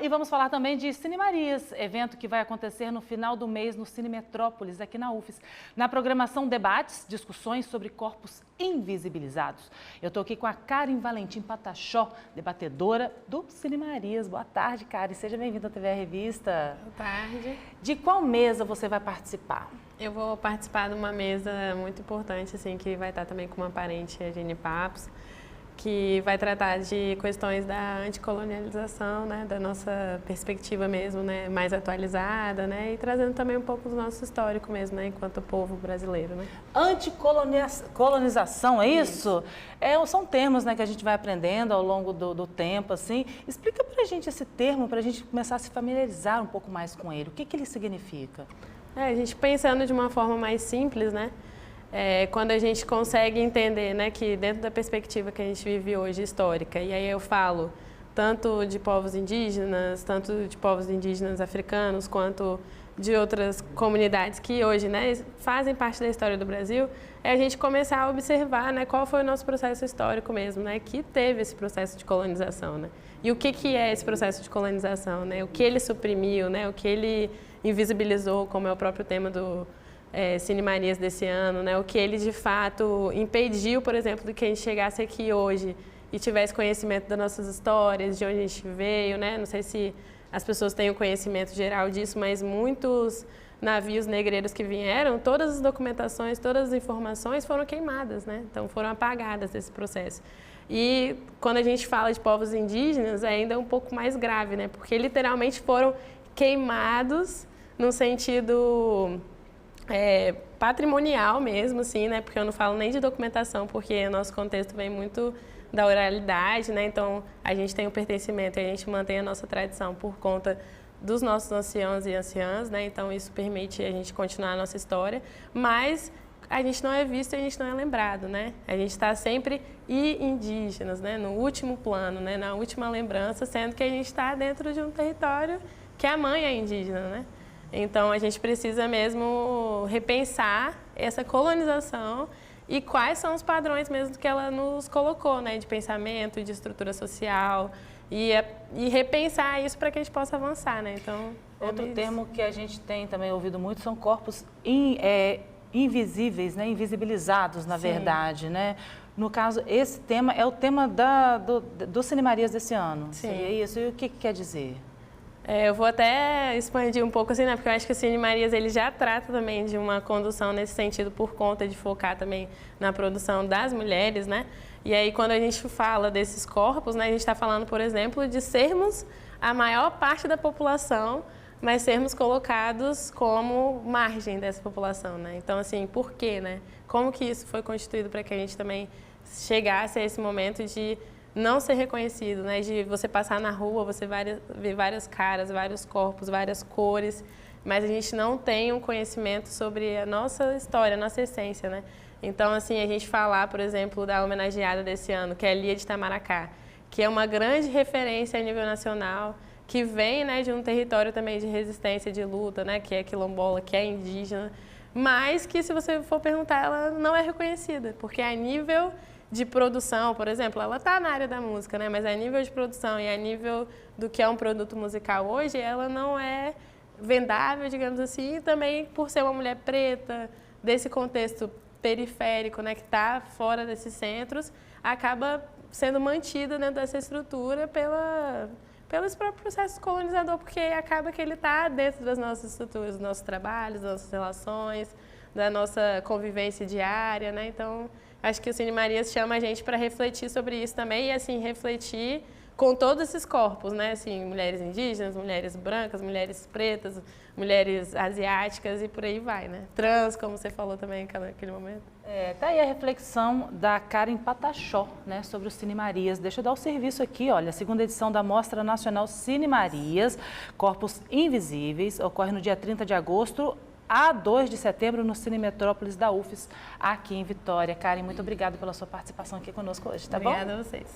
E vamos falar também de Cine Marias, evento que vai acontecer no final do mês no Cine Metrópolis, aqui na UFES. Na programação, debates, discussões sobre corpos invisibilizados. Eu estou aqui com a Karen Valentim Patachó, debatedora do Cine Marias. Boa tarde, Karen. Seja bem-vinda à TV A Revista. Boa tarde. De qual mesa você vai participar? Eu vou participar de uma mesa muito importante, assim, que vai estar também com uma parente, a Geni Papos, que vai tratar de questões da anticolonialização, né, da nossa perspectiva mesmo, né, mais atualizada, né, e trazendo também um pouco do nosso histórico mesmo, né, enquanto povo brasileiro, né. Anticolonização, é isso? São termos, né, que a gente vai aprendendo ao longo do tempo, assim. Explica pra gente esse termo, pra gente começar a se familiarizar um pouco mais com ele. O que ele significa? A gente pensando de uma forma mais simples, né, quando a gente consegue entender, né, que dentro da perspectiva que a gente vive hoje, histórica, e aí eu falo tanto de povos indígenas africanos, quanto de outras comunidades que hoje, né, fazem parte da história do Brasil, é a gente começar a observar, né, qual foi o nosso processo histórico mesmo, né, que teve esse processo de colonização, né, e o que é esse processo de colonização, né, o que ele suprimiu, né, o que ele invisibilizou, como é o próprio tema do Cine Marias desse ano, né? O que ele de fato impediu, por exemplo, de que a gente chegasse aqui hoje e tivesse conhecimento das nossas histórias, de onde a gente veio, né? Não sei se as pessoas têm o conhecimento geral disso, mas muitos navios negreiros que vieram, todas as documentações, todas as informações foram queimadas, né? Então foram apagadas desse processo. E quando a gente fala de povos indígenas, é ainda um pouco mais grave, né? Porque literalmente foram queimados no sentido patrimonial mesmo, assim, né? Porque eu não falo nem de documentação, porque o nosso contexto vem muito da oralidade, né? Então, a gente tem o pertencimento e a gente mantém a nossa tradição por conta dos nossos anciãos e anciãs, né? Então, isso permite a gente continuar a nossa história, mas a gente não é visto e a gente não é lembrado, né? A gente está sempre indígenas, né? No último plano, né? Na última lembrança, sendo que a gente está dentro de um território que a mãe é indígena, né? Então, a gente precisa mesmo repensar essa colonização e quais são os padrões mesmo que ela nos colocou, né, de pensamento, de estrutura social, e repensar isso para que a gente possa avançar, né? Então, outro termo que a gente tem também ouvido muito são corpos invisíveis, né, invisibilizados, na verdade, né? No caso, esse tema é o tema do Cine Marias desse ano. Sim. Seria isso? E o que quer dizer? Eu vou até expandir um pouco assim, né? Porque eu acho que o Cine Marias ele já trata também de uma condução nesse sentido por conta de focar também na produção das mulheres, né? E aí quando a gente fala desses corpos, né? A gente está falando, por exemplo, de sermos a maior parte da população, mas sermos colocados como margem dessa população, né? Então, assim, por quê, né? Como que isso foi constituído para que a gente também chegasse a esse momento de não ser reconhecido, né? De você passar na rua, você ver várias caras, vários corpos, várias cores, mas a gente não tem um conhecimento sobre a nossa história, a nossa essência, né? Então, assim, a gente falar, por exemplo, da homenageada desse ano, que é a Lia de Itamaracá, que é uma grande referência a nível nacional, que vem, né, de um território também de resistência, de luta, né, que é quilombola, que é indígena, mas que, se você for perguntar, ela não é reconhecida, porque a nível de produção, por exemplo, ela está na área da música, né? Mas a nível de produção e a nível do que é um produto musical hoje, ela não é vendável, digamos assim, e também por ser uma mulher preta, desse contexto periférico, né, que está fora desses centros, acaba sendo mantida dentro dessa estrutura pelos próprios processos colonizador, porque acaba que ele está dentro das nossas estruturas, dos nossos trabalhos, das nossas relações, da nossa convivência diária, né? Então, acho que o Cine Marias chama a gente para refletir sobre isso também e, assim, refletir com todos esses corpos, né? Assim, mulheres indígenas, mulheres brancas, mulheres pretas, mulheres asiáticas e por aí vai, né? Trans, como você falou também naquele momento. Tá aí a reflexão da Karen Patachó, né, sobre o Cine Marias. Deixa eu dar o serviço aqui, olha, a segunda edição da Mostra Nacional Cine Marias, Corpos Invisíveis, ocorre no dia 30 de agosto a 2 de setembro no Cine Metrópolis da UFES, aqui em Vitória. Karen, muito obrigada pela sua participação aqui conosco hoje, tá bom? Obrigada a vocês.